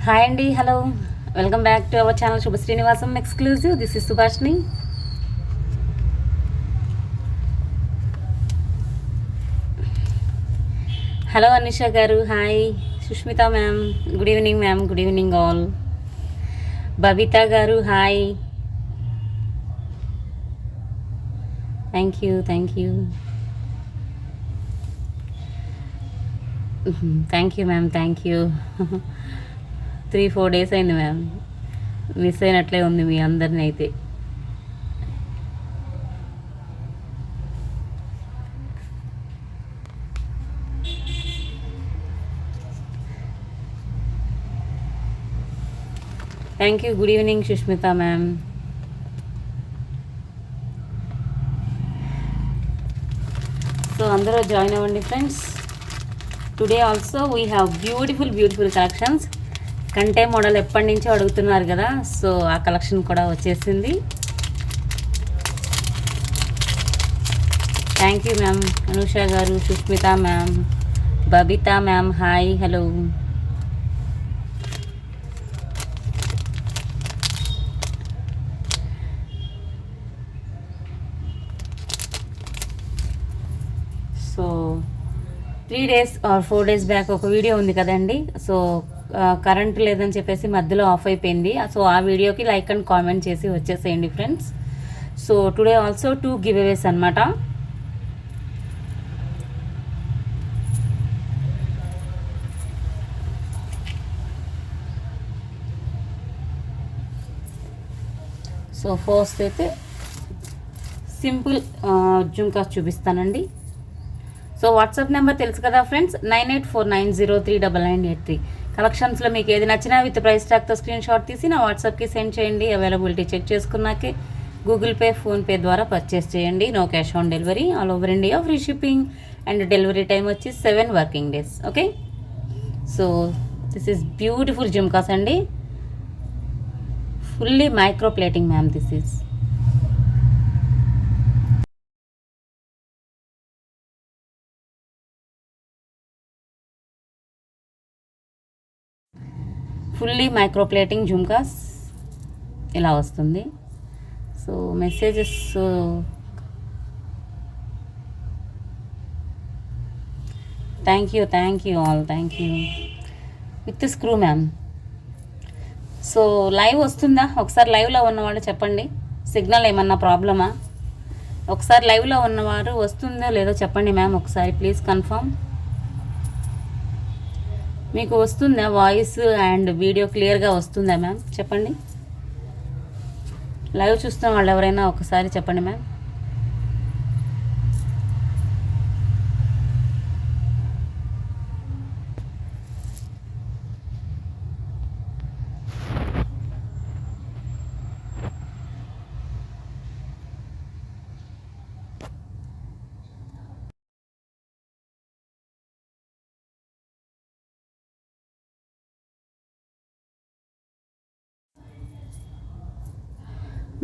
Hi అండి, hello, welcome back to our channel Subha Srinivasam exclusive. This is Subhashini. Hello Anisha గారు, hi. Sushmita ma'am, good evening ma'am, good evening all. Babita గారు, hi. Thank you, thank you, thank you ma'am, thank you. 3-4 days అయింది ma'am, miss అయినట్లే ఉంది మీ అందరిని అయితే. Thank you, good evening Sushmita ma'am. So అందరూ join అవ్వండి friends. Today also we have beautiful collections. కంటే మోడల్ ఎప్పటి నుంచో అడుగుతున్నారు కదా, సో ఆ కలెక్షన్ కూడా వచ్చేసింది. Thank you ma'am. అనుష గారు, Sushmita ma'am, Babita ma'am, hi, hello. So 3 days or 4 days back ఒక వీడియో ఉంది కదండి. సో కరెంట్ లేదని చెప్పేసి మధ్యలో ఆఫ్ అయిపోయింది. సో ఆ వీడియోకి లైక్ అండ్ కామెంట్ చేసి వచ్చేసేయండి friends. So today also 2 giveaways అనమాట. సో ఫస్ట్ అయితే సింపుల్ జుంకాస్ చూపిస్తానండి. సో వాట్సాప్ నెంబర్ తెలుసు కదా ఫ్రెండ్స్, 9849039983. కలెక్షన్స్లో మీకు ఏది నచ్చినా విత్ ప్రైస్ ట్యాగ్తో స్క్రీన్ షాట్ తీసి నా వాట్సాప్కి సెండ్ చేయండి. అవైలబిలిటీ చెక్ చేసుకున్నాకే గూగుల్ పే, ఫోన్పే ద్వారా పర్చేస్ చేయండి. No cash on delivery, all over India free shipping and delivery time వచ్చి 7 working days. Okay, so this is beautiful jhumkas అండి. Fully micro plating ma'am. This is fully micro plating jhumkas ఇలా వస్తుంది. So messages thank you all, thank you. With screw ma'am. So live వస్తుందా? ఒకసారి లైవ్లో ఉన్నవాళ్ళు చెప్పండి. Signal ఏమన్నా ప్రాబ్లమా? ఒకసారి లైవ్లో ఉన్నవారు వస్తుందో లేదో చెప్పండి మ్యామ్. ఒకసారి ప్లీజ్ కన్ఫర్మ్. మీకు వస్తుందా వాయిస్ అండ్ వీడియో క్లియర్గా వస్తుందా మ్యామ్? చెప్పండి. లైవ్ చూస్తున్న వాళ్ళు ఎవరైనా ఒకసారి చెప్పండి మ్యామ్.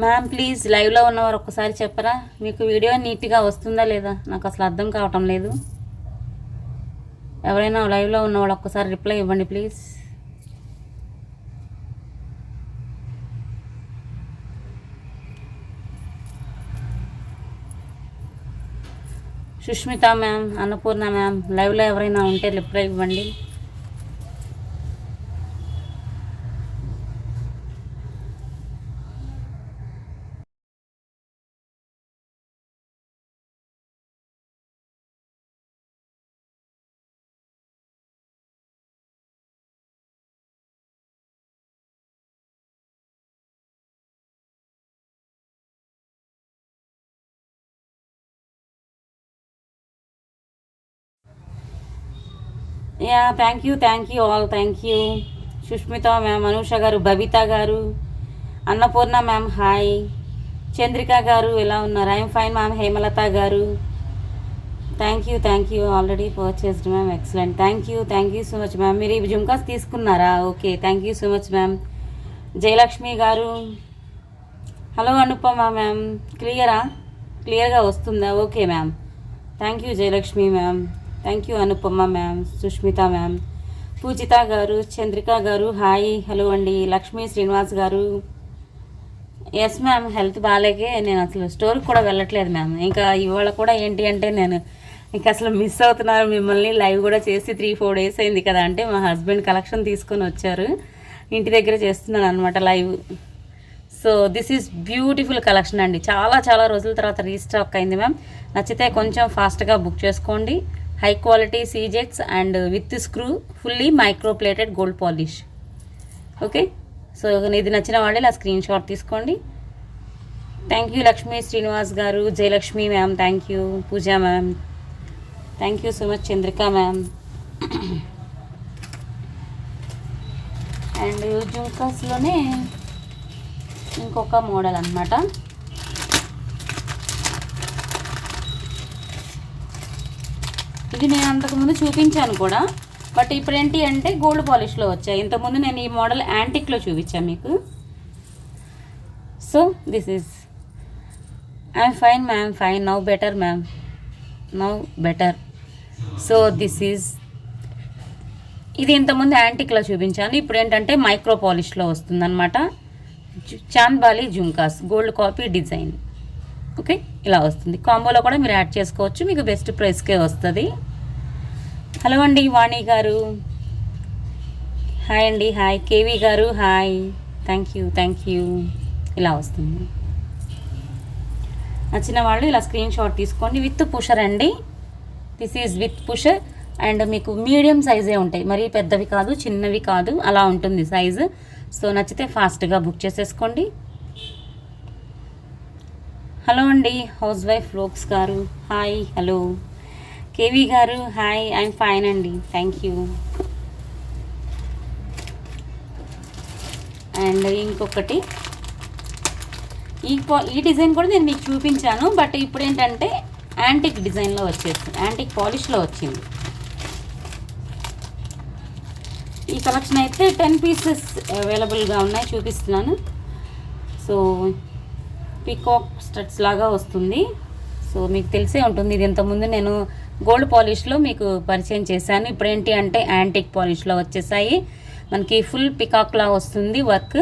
మ్యామ్ ప్లీజ్ లైవ్లో ఉన్నవారు ఒక్కసారి చెప్పరా, మీకు వీడియో నీట్గా వస్తుందా లేదా? నాకు అసలు అర్థం కావటం లేదు. ఎవరైనా లైవ్లో ఉన్నవాళ్ళు ఒక్కసారి రిప్లై ఇవ్వండి please. Sushmita ma'am, Annapurna ma'am, లైవ్లో ఎవరైనా ఉంటే రిప్లై ఇవ్వండి. Yeah thank you all, thank you. Sushmita ma'am, Anusha గారు, బబిత గారు, అన్నపూర్ణ మ్యామ్, హాయ్. చంద్రిక గారు ఎలా ఉన్నారు? I'm fine ma'am. హేమలత గారు, thank you already purchased ma'am. Excellent, thank you so much ma'am. మీరు ఈ జుమ్కాస్ తీసుకున్నారా? Okay, thank you so much ma'am. Jayalakshmi గారు, హలో అనుపమ మ్యామ్, క్లియర్గా వస్తుందా? Okay ma'am. Thank you Jayalakshmi ma'am. Thank you Anupama ma'am, Sushmita ma'am. Poojitha గారు, చంద్రిక గారు hi hello అండి. లక్ష్మీ శ్రీనివాస్ గారు ఎస్ మ్యామ్, హెల్త్ బాగాలేకే నేను అసలు స్టోర్కి కూడా వెళ్ళట్లేదు మ్యామ్. ఇంకా ఇవాళ కూడా ఏంటి అంటే నేను ఇంకా అసలు మిస్ అవుతున్నారు మిమ్మల్ని. లైవ్ కూడా చేసి 3-4 డేస్ అయింది కదా, అంటే మా హస్బెండ్ కలెక్షన్ తీసుకొని వచ్చారు, ఇంటి దగ్గర చేస్తున్నాను అనమాట live. So this is beautiful collection అండి, చాలా చాలా రోజుల తర్వాత రీస్టాక్ అయింది మ్యామ్. నచ్చితే కొంచెం ఫాస్ట్గా బుక్ చేసుకోండి. హై క్వాలిటీ సీజెట్స్ and with screw, fully micro plated gold polish. Okay, so ఇది నచ్చిన వాళ్ళే ఇలా స్క్రీన్ షాట్ తీసుకోండి. థ్యాంక్ యూ లక్ష్మీ శ్రీనివాస్ గారు, Jayalakshmi ma'am thank you, Pooja ma'am thank you so much, Chandrika ma'am. And జుంకాస్లోనే ఇంకొక మోడల్ అనమాట. ఇది నేను అంతకుముందు చూపించాను కూడా, బట్ ఇప్పుడు ఏంటి అంటే గోల్డ్ పాలిష్లో వచ్చాయి. ఇంతకుముందు నేను ఈ మోడల్ యాంటిక్లో చూపించాను మీకు. So this is I'm fine ma'am, fine now better ma'am, now better. So this is, ఇది ఇంతకుముందు యాంటిక్లో చూపించాను, ఇప్పుడు ఏంటంటే మైక్రో పాలిష్లో వస్తుందన్నమాట. Chandbali jhumkas gold copy design. Okay, ఇలా వస్తుంది. కాంబోలో కూడా మీరు యాడ్ చేసుకోవచ్చు, మీకు బెస్ట్ ప్రైస్కే వస్తుంది. హలో అండి వాణి గారు హాయ్ అండి, హాయ్ కేవీ గారు హాయ్, థ్యాంక్ యూ. ఇలా వస్తుంది. నచ్చిన వాళ్ళు ఇలా స్క్రీన్ షాట్ తీసుకోండి. విత్ పుషర్ అండి, this is with pusher. And మీకు మీడియం సైజే ఉంటాయి, మరీ పెద్దవి కాదు చిన్నవి కాదు, అలా ఉంటుంది సైజు. సో నచ్చితే ఫాస్ట్గా బుక్ చేసేసుకోండి. హలో అండి హౌస్ వైఫ్ లోక్స్ గారు హాయ్ హలో, కేవీ గారు హాయ్, ఐఎమ్ ఫైన్ అండి థ్యాంక్ యూ. అండ్ ఇంకొకటి ఈ డిజైన్ కూడా నేను మీకు చూపించాను, బట్ ఇప్పుడు ఏంటంటే యాంటిక్ డిజైన్లో వచ్చేసింది, యాంటిక్ పాలిష్లో వచ్చింది. ఈ కలెక్షన్ అయితే 10 పీసెస్ అవైలబుల్గా ఉన్నాయి, చూపిస్తున్నాను. సో పీకాక్ స్టడ్స్ లాగా వస్తుంది. సో మీకు తెలిసే ఉంటుంది, ఇది ఇంతకుముందు నేను గోల్డ్ పాలిష్లో మీకు పరిచయం చేశాను. ఇప్పుడు ఏంటి అంటే యాంటిక్ పాలిష్లో వచ్చేసాయి. మనకి ఫుల్ పికాక్లా వస్తుంది వర్క్,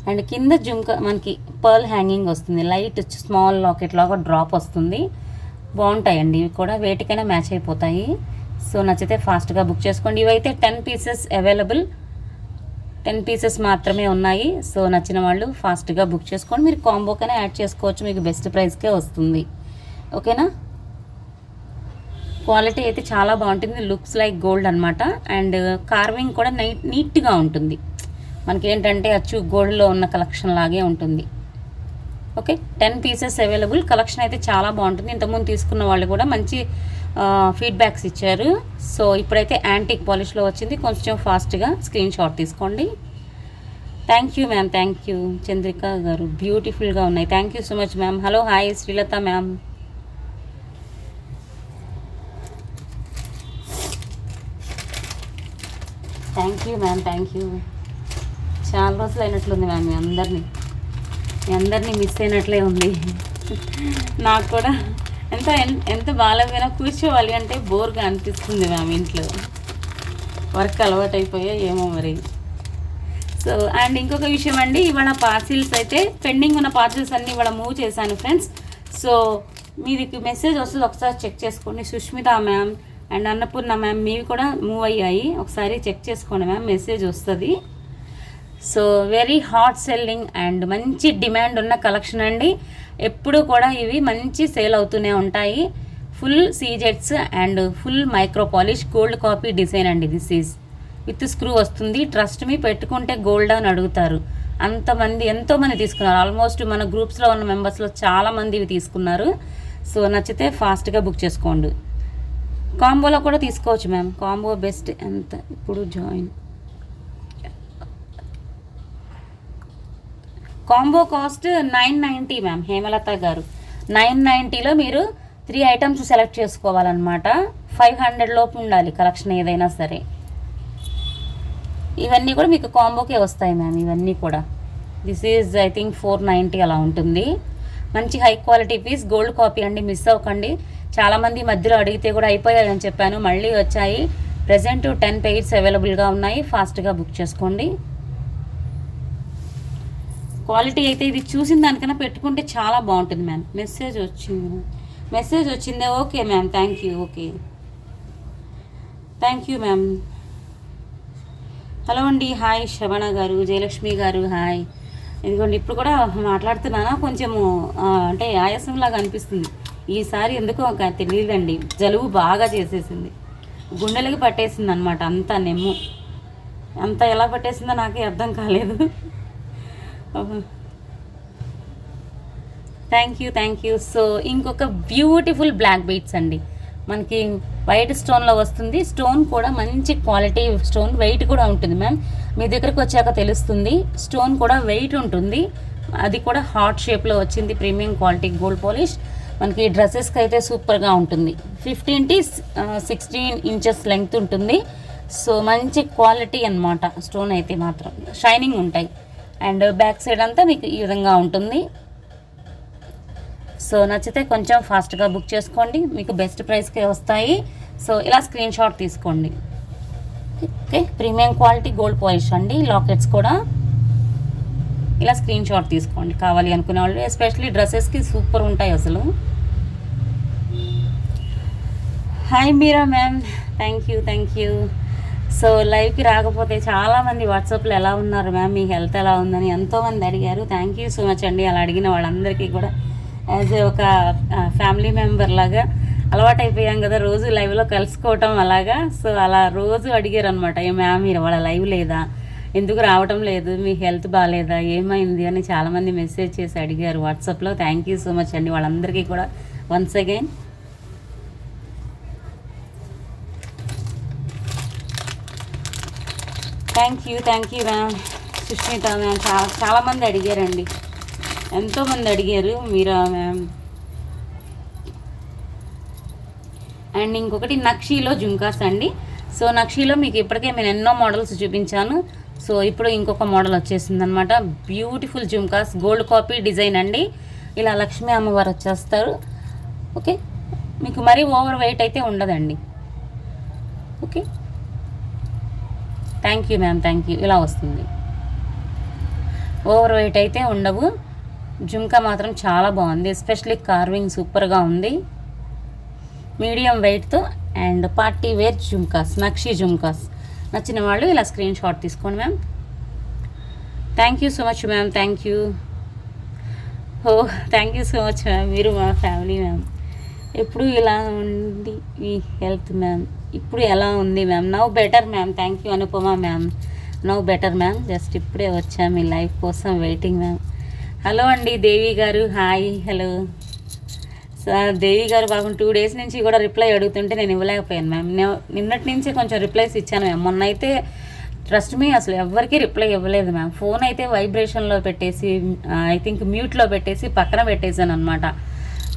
అండ్ కింద జుంక మనకి పర్ల్ హ్యాంగింగ్ వస్తుంది, లైట్ స్మాల్ లాకెట్ లాగా డ్రాప్ వస్తుంది. బాగుంటాయండి ఇవి కూడా, వేటికైనా మ్యాచ్ అయిపోతాయి. సో నచ్చితే ఫాస్ట్గా బుక్ చేసుకోండి. ఇవైతే 10 పీసెస్ అవైలబుల్, 10 పీసెస్ మాత్రమే ఉన్నాయి. సో నచ్చిన వాళ్ళు ఫాస్ట్గా బుక్ చేసుకోండి. మీరు కాంబోకైనా యాడ్ చేసుకోవచ్చు, మీకు బెస్ట్ ప్రైస్కే వస్తుంది. ఓకేనా, క్వాలిటీ అయితే చాలా బాగుంటుంది, లుక్స్ లైక్ గోల్డ్ అనమాట. అండ్ కార్వింగ్ కూడా నీట్గా ఉంటుంది, మనకి ఏంటంటే అచ్చు గోల్డ్లో ఉన్న కలెక్షన్ లాగే ఉంటుంది. Okay, 10 pieces available. కలెక్షన్ అయితే చాలా బాగుంటుంది. ఇంతకుముందు తీసుకున్న వాళ్ళు కూడా మంచి ఫీడ్బ్యాక్స్ ఇచ్చారు. సో ఇప్పుడైతే యాంటిక్ పాలిష్లో వచ్చింది, కొంచెం ఫాస్ట్గా స్క్రీన్ షాట్ తీసుకోండి. Thank you ma'am, thank you Chandrika గారు, బ్యూటిఫుల్గా ఉన్నాయి. Thank you so much ma'am. Hello hi Srilatha ma'am. Thank you ma'am, thank you. చాలా రోజులు అయినట్లుంది మ్యామ్, మీ అందరినీ మిస్ అయినట్లే ఉంది. నాకు కూడా ఎంత బాగాలేకపోయినా కూర్చోవాలి అంటే బోర్గా అనిపిస్తుంది మ్యామ్, ఇంట్లో వర్క్ అలవాటు అయిపోయా ఏమో మరి. సో అండ్ ఇంకొక విషయం అండి, ఇవాళ పార్సిల్స్ అయితే పెండింగ్ ఉన్న పార్సిల్స్ అన్నీ ఇవాళ మూవ్ చేశాను ఫ్రెండ్స్. సో మీది మెసేజ్ వస్తుంది, ఒకసారి చెక్ చేసుకోండి. Sushmita ma'am and Annapurna ma'am మీవి కూడా మూవ్ అయ్యాయి, ఒకసారి చెక్ చేసుకోండి మ్యామ్, మెసేజ్ వస్తుంది. So very hot selling and మంచి డిమాండ్ ఉన్న కలెక్షన్ అండి. ఎప్పుడు కూడా ఇవి మంచి సేల్ అవుతూనే ఉంటాయి. ఫుల్ సీజెట్స్ and full micro polish gold copy design అండి. దిస్ ఈజ్ విత్ స్క్రూ వస్తుంది. ట్రస్ట్ మీ, పెట్టుకుంటే గోల్డ్ అని అడుగుతారు. ఎంతోమంది తీసుకున్నారు, ఆల్మోస్ట్ మన గ్రూప్స్లో ఉన్న మెంబర్స్లో చాలామంది ఇవి తీసుకున్నారు. సో నచ్చితే ఫాస్ట్గా బుక్ చేసుకోండి. కాంబోలో కూడా తీసుకోవచ్చు మ్యామ్, కాంబో బెస్ట్. ఎంత ఇప్పుడు కాంబో కాస్ట్ 990 మ్యామ్, హేమలత గారు 990లో మీరు 3 ఐటమ్స్ సెలెక్ట్ చేసుకోవాలన్నమాట. 500 లోపు ఉండాలి కలెక్షన్ ఏదైనా సరే. ఇవన్నీ కూడా మీకు కాంబోకే వస్తాయి మ్యామ్, ఇవన్నీ కూడా. దిస్ ఈజ్ ఐ థింక్ 490 అలా ఉంటుంది. మంచి high quality piece, gold copy అండి, మిస్ అవ్వకండి. చాలామంది మధ్యలో అడిగితే కూడా అయిపోయాయని చెప్పాను, మళ్ళీ వచ్చాయి. ప్రజెంట్ 10 పెయిర్స్ అవైలబుల్గా ఉన్నాయి, ఫాస్ట్గా బుక్ చేసుకోండి. క్వాలిటీ అయితే ఇది చూసిన దానికన్నా పెట్టుకుంటే చాలా బాగుంటుంది మ్యామ్. మెసేజ్ వచ్చిందే. Okay ma'am, thank you. Okay, thank you ma'am. Hello అండి, హాయ్ శ్రవణ గారు, జయలక్ష్మి గారు, హాయ్. ఇదిగోండి ఇప్పుడు కూడా మాట్లాడుతున్నానా, కొంచెము అంటే ఆయాసంలాగా అనిపిస్తుంది. ఈసారి ఎందుకో తెలియదండి, జలుబు బాగా చేసేసింది, గుండెలకి పట్టేసింది అనమాట. అంతా నెమ్ము అంతా ఎలా పట్టేసిందో నాకే అర్థం కాలేదు. Thank you. సో ఇంకొక బ్యూటిఫుల్ బ్లాక్ బీట్స్ అండి, మనకి వైట్ స్టోన్లో వస్తుంది. స్టోన్ కూడా మంచి క్వాలిటీ స్టోన్, వెయిట్ కూడా ఉంటుంది మ్యామ్. మీ దగ్గరకు వచ్చాక తెలుస్తుంది. స్టోన్ కూడా వెయిట్ ఉంటుంది, అది కూడా హార్ట్ షేప్లో వచ్చింది. Premium quality gold polish. మనకి డ్రెస్సెస్కి అయితే సూపర్గా ఉంటుంది. 15 to 16 ఇంచెస్ లెంగ్త్ ఉంటుంది. సో మంచి క్వాలిటీ అన్నమాట. స్టోన్ అయితే మాత్రం షైనింగ్ ఉంటాయి. అండ్ బ్యాక్ సైడ్ అంతా మీకు ఈ విధంగా ఉంటుంది. సో నచ్చితే కొంచెం ఫాస్ట్గా బుక్ చేసుకోండి, మీకు బెస్ట్ ప్రైస్కే వస్తాయి. సో ఇలా స్క్రీన్ షాట్ తీసుకోండి. Okay, premium quality gold polish అండి. లాకెట్స్ కూడా ఇలా స్క్రీన్ షాట్ తీసుకోండి కావాలి అనుకునే వాళ్ళు. ఎస్పెషల్లీ డ్రెస్సెస్కి సూపర్ ఉంటాయి అసలు. Hi Meera ma'am, thank you. So లైవ్కి రాకపోతే చాలామంది వాట్సాప్లో ఎలా ఉన్నారు మ్యామ్, మీ హెల్త్ ఎలా ఉందని ఎంతోమంది అడిగారు. థ్యాంక్ యూ సో మచ్ అండి. అలా అడిగిన వాళ్ళందరికీ కూడా యాజ్ ఒక ఫ్యామిలీ మెంబర్ లాగా అలవాటు అయిపోయాం కదా, రోజు లైవ్లో కలుసుకోవటం అలాగా. సో అలా రోజు అడిగారు అనమాట, ఏ మ్యామ్ మీరు వాళ్ళ లైవ్ లేదా, ఎందుకు రావటం లేదు, మీ హెల్త్ బాగాలేదా, ఏమైంది అని చాలామంది మెసేజ్ చేసి అడిగారు వాట్సాప్లో. థ్యాంక్ యూ సో మచ్ అండి వాళ్ళందరికీ కూడా once again. Thank you ma'am. Sushmita ma'am, చాలామంది అడిగారండి, ఎంతోమంది అడిగారు. మీరా మ్యామ్. అండ్ ఇంకొకటి నక్షీలో జుంకాస్ అండి. సో నక్షీలో మీకు ఇప్పటికే నేను ఎన్నో మోడల్స్ చూపించాను. సో ఇప్పుడు ఇంకొక మోడల్ వచ్చేసింది అనమాట. Beautiful jhumkas, gold copy design అండి. ఇలా లక్ష్మీ అమ్మవారు వచ్చేస్తారు. ఓకే, మీకు మరీ ఓవర్ వెయిట్ అయితే ఉండదండి. ఓకే, థ్యాంక్ యూ మ్యామ్, ఇలా వస్తుంది. ఓవర్ వెయిట్ అయితే ఉండవు. జుంకా మాత్రం చాలా బాగుంది, ఎస్పెషల్లీ కార్వింగ్ సూపర్గా ఉంది. మీడియం వెయిట్తో and party wear jhumkas, nakshi jhumkas. నచ్చిన వాళ్ళు ఇలా స్క్రీన్ షాట్ తీసుకోండి ma'am. Thank you so much ma'am, thank you so much ma'am. మీరు మా ఫ్యామిలీ మ్యామ్. ఎప్పుడు ఇలా ఉంది మీ హెల్త్ మ్యామ్, ఇప్పుడు ఎలా ఉంది ma'am? Now better ma'am. Thank you Anupama ma'am. Now better ma'am. Just ఇప్పుడే వచ్చాము మీ లైఫ్ కోసం, వెయిటింగ్ మ్యామ్. హలో అండి దేవి గారు, హాయ్. హలో సార్ దేవి గారు. పాపం 2 days నుంచి కూడా రిప్లై అడుగుతుంటే నేను ఇవ్వలేకపోయాను మ్యామ్. నిన్నటి నుంచే కొంచెం రిప్లైస్ ఇచ్చాను మ్యామ్. మొన్న అయితే ట్రస్ట్ మీ అసలు ఎవరికి రిప్లై ఇవ్వలేదు మ్యామ్. ఫోన్ అయితే వైబ్రేషన్లో పెట్టేసి, ఐ థింక్ మ్యూట్లో పెట్టేసి పక్కన పెట్టేశాను అనమాట.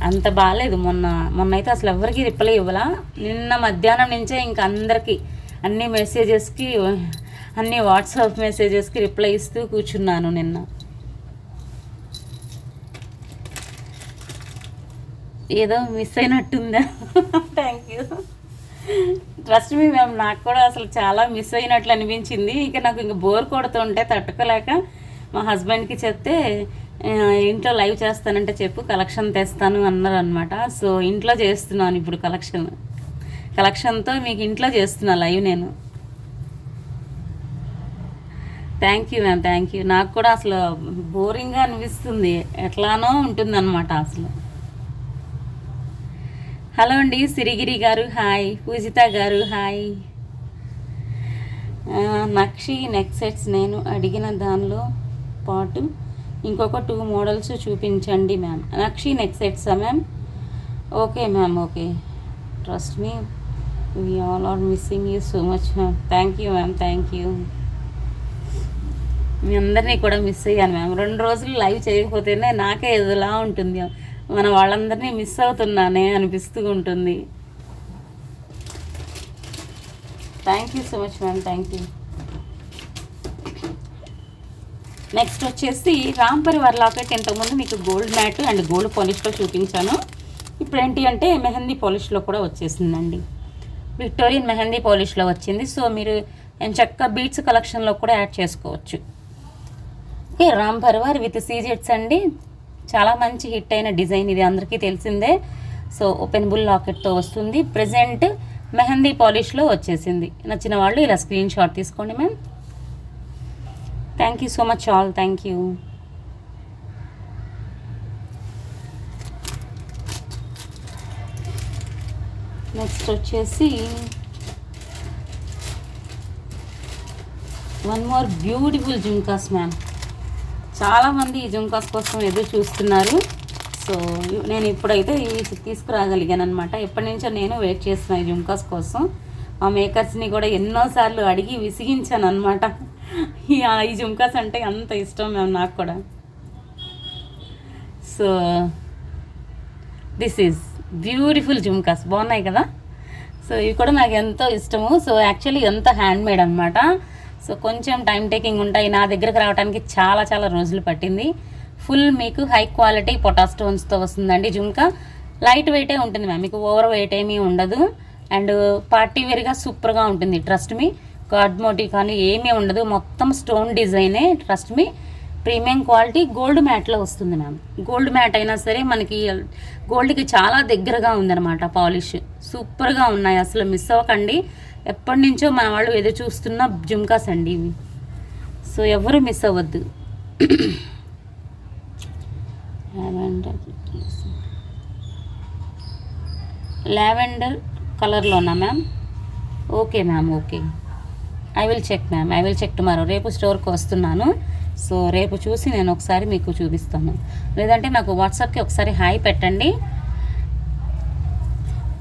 అంత బాగాలేదు మొన్న అయితే అసలు ఎవరికి రిప్లై ఇవ్వలా. నిన్న మధ్యాహ్నం నుంచే ఇంకా అందరికీ అన్ని మెసేజెస్కి, అన్ని వాట్సాప్ మెసేజెస్కి రిప్లై ఇస్తూ కూర్చున్నాను నిన్న. ఏదో మిస్ అయినట్టుందా? Thank you. Trust me ma'am, నాకు కూడా అసలు చాలా మిస్ అయినట్లు అనిపించింది. ఇక నాకు ఇంక బోర్ కొడుతుంటే తట్టుకోలేక మా హస్బెండ్కి చెప్తే, ఇంట్లో లైవ్ చేస్తానంటే చెప్పు, కలెక్షన్ తెస్తాను అన్నారు అనమాట. సో ఇంట్లో చేస్తున్నాను ఇప్పుడు కలెక్షన్తో మీకు ఇంట్లో చేస్తున్నా లైవ్ నేను. Thank you ma'am, thank you. నాకు కూడా అసలు బోరింగ్గా అనిపిస్తుంది, ఎట్లానో ఉంటుందన్నమాట అసలు. హలో అండి సిరిగిరి గారు, హాయ్. పూజిత గారు, హాయ్. నక్షి నెక్ సెట్స్ నేను అడిగిన దానిలో పాటు ఇంకొక 2 మోడల్స్ చూపించండి మ్యామ్. నక్షి నెక్ సెట్సా ma'am? Okay ma'am, okay. Trust me, we all are missing you so much ma'am. Thank you ma'am, thank you. మీ అందరినీ కూడా మిస్ అయ్యాను మ్యామ్. 2 రోజులు లైవ్ చేయకపోతేనే నాకే ఎదులా ఉంటుంది, మన వాళ్ళందరినీ మిస్ అవుతున్నానే అనిపిస్తూ ఉంటుంది. Thank you so much ma'am, thank you. Next వచ్చేసి రామ్ పరివార్ లాకెట్. ఇంతకుముందు మీకు గోల్డ్ మ్యాట్ అండ్ గోల్డ్ పాలిష్లో చూపించాను. ఇప్పుడు ఏంటి అంటే మెహందీ పాలిష్లో కూడా వచ్చేసిందండి. విక్టోరియన్ మెహందీ పాలిష్లో వచ్చింది. సో మీరు ఎంచక్క బీట్స్ కలెక్షన్లో కూడా యాడ్ చేసుకోవచ్చు. ఓకే, రామ్ పర్వార్ విత్ సీజెట్స్ అండి. చాలా మంచి హిట్ అయిన డిజైన్ ఇది, అందరికీ తెలిసిందే. సో ఓపెన్ బుల్ లాకెట్తో వస్తుంది. ప్రెజెంట్ మెహందీ పాలిష్లో వచ్చేసింది. నచ్చిన వాళ్ళు ఇలా స్క్రీన్ షాట్ తీసుకోండి ma'am. Thank you so much all, thank you. Next వచ్చేసి one more beautiful jhumkas ma'am. చాలామంది ఈ జుంకాస్ కోసం ఎదురు చూస్తున్నారు. సో నేను ఇప్పుడైతే ఈ తీసుకురాగలిగాను అనమాట. ఎప్పటి నుంచో నేను వెయిట్ చేస్తున్నాను ఈ జుంకాస్ కోసం. మా మేకర్స్ని కూడా ఎన్నోసార్లు అడిగి విసిగించాను అనమాట. ఈ జుంకాస్ అంటే అంత ఇష్టం మ్యామ్ నాకు కూడా. So this is beautiful jhumkas, బాగున్నాయి కదా. సో ఇవి కూడా నాకు ఎంతో ఇష్టము. సో యాక్చువల్లీ ఎంత హ్యాండ్ మేడ్ అనమాట. సో కొంచెం టైం టేకింగ్ ఉంటాయి. నా దగ్గరకు రావడానికి చాలా చాలా రోజులు పట్టింది. ఫుల్ మీకు హై క్వాలిటీ పొటా స్టోన్స్తో వస్తుందండి జుంకా. లైట్ వెయిటే ఉంటుంది మ్యామ్, మీకు ఓవర్ వెయిట్ ఏమీ ఉండదు. అండ్ పార్టీ వేర్గా సూపర్గా ఉంటుంది. ట్రస్ట్ మీ, గాడ్ మోటివ్ కానీ ఏమీ ఉండదు, మొత్తం స్టోన్ డిజైనే. Trust me, premium quality gold మ్యాట్లో వస్తుంది మ్యామ్. గోల్డ్ మ్యాట్ అయినా సరే మనకి గోల్డ్కి చాలా దగ్గరగా ఉందన్నమాట పాలిష్. సూపర్గా ఉన్నాయి, అసలు మిస్ అవ్వకండి. ఎప్పటి నుంచో మన వాళ్ళు ఎదురు చూస్తున్న జుంకాస్ అండి ఇవి. సో ఎవరు మిస్ అవ్వద్దు. లావెండర్ కలర్లోనా ma'am? Okay ma'am, okay. I will check ma'am, I will check tomorrow. రేపు స్టోర్కి వస్తున్నాను. సో రేపు చూసి నేను ఒకసారి మీకు చూపిస్తాను. లేదంటే నాకు వాట్సాప్కి ఒకసారి హాయ్ పెట్టండి,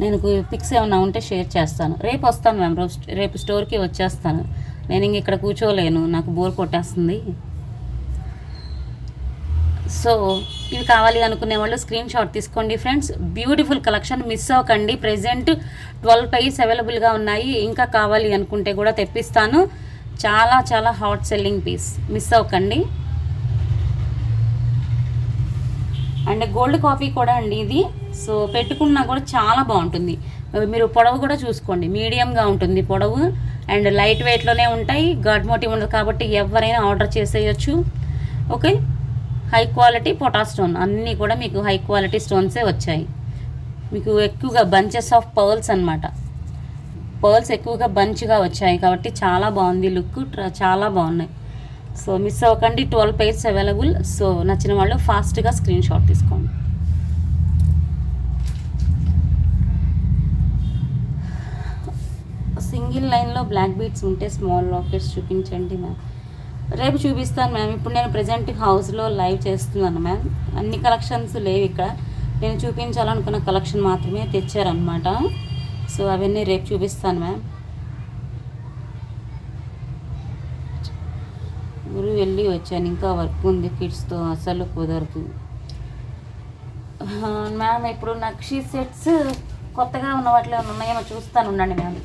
నేను పిక్స్ ఏమన్నా ఉంటే షేర్ చేస్తాను. రేపు వస్తాను మ్యామ్, రేపు స్టోర్కి వచ్చేస్తాను. నేను ఇంక ఇక్కడ కూర్చోలేను, నాకు బోర్ కొట్టేస్తుంది. సో ఇవి కావాలి అనుకునే వాళ్ళు స్క్రీన్ షాట్ తీసుకోండి ఫ్రెండ్స్. బ్యూటిఫుల్ కలెక్షన్, మిస్ అవ్వకండి. ప్రెజెంట్ 12 పైస్ అవైలబుల్గా ఉన్నాయి. ఇంకా కావాలి అనుకుంటే కూడా తెప్పిస్తాను. చాలా చాలా హాట్ సెల్లింగ్ పీస్, మిస్ అవ్వకండి. అండ్ గోల్డ్ కాపీ కూడా అండి ఇది. సో పెట్టుకున్నా కూడా చాలా బాగుంటుంది. మీరు పొడవు కూడా చూసుకోండి, మీడియంగా ఉంటుంది పొడవు. అండ్ లైట్ వెయిట్లోనే ఉంటాయి, గాడ్ మోటివ్ ఉండదు కాబట్టి ఎవరైనా ఆర్డర్ చేసేయచ్చు. ఓకే, హై క్వాలిటీ పొటా స్టోన్ అన్నీ కూడా మీకు హై క్వాలిటీ స్టోన్సే వచ్చాయి. మీకు ఎక్కువగా బంచెస్ ఆఫ్ పర్ల్స్ అనమాట. పర్ల్స్ ఎక్కువగా బంచ్గా వచ్చాయి కాబట్టి చాలా బాగుంది లుక్, చాలా బాగున్నాయి. సో మిస్ అవ్వకండి, 12 పైర్స్ అవైలబుల్. సో నచ్చిన వాళ్ళు ఫాస్ట్గా స్క్రీన్ షాట్ తీసుకోండి. సింగిల్ లైన్లో బ్లాక్ బీట్స్ ఉంటే స్మాల్ లాకెట్స్ చూపించండి మ్యామ్. రేపు చూపిస్తాను మ్యామ్. ఇప్పుడు నేను ప్రజెంట్ హౌస్లో లైవ్ చేస్తున్నాను మ్యామ్. అన్ని కలెక్షన్స్ లేవు ఇక్కడ, నేను చూపించాలనుకున్న కలెక్షన్ మాత్రమే తెచ్చారనమాట. సో అవన్నీ రేపు చూపిస్తాను మ్యామ్. ఊరు వెళ్ళి వచ్చాను, ఇంకా వర్క్ ఉంది కిడ్స్తో, అసలు కుదరదు మ్యామ్. ఇప్పుడు నక్షి సెట్స్ కొత్తగా ఉన్న వాటిలో ఉన్నాయేమో చూస్తాను, ఉండండి మ్యామ్.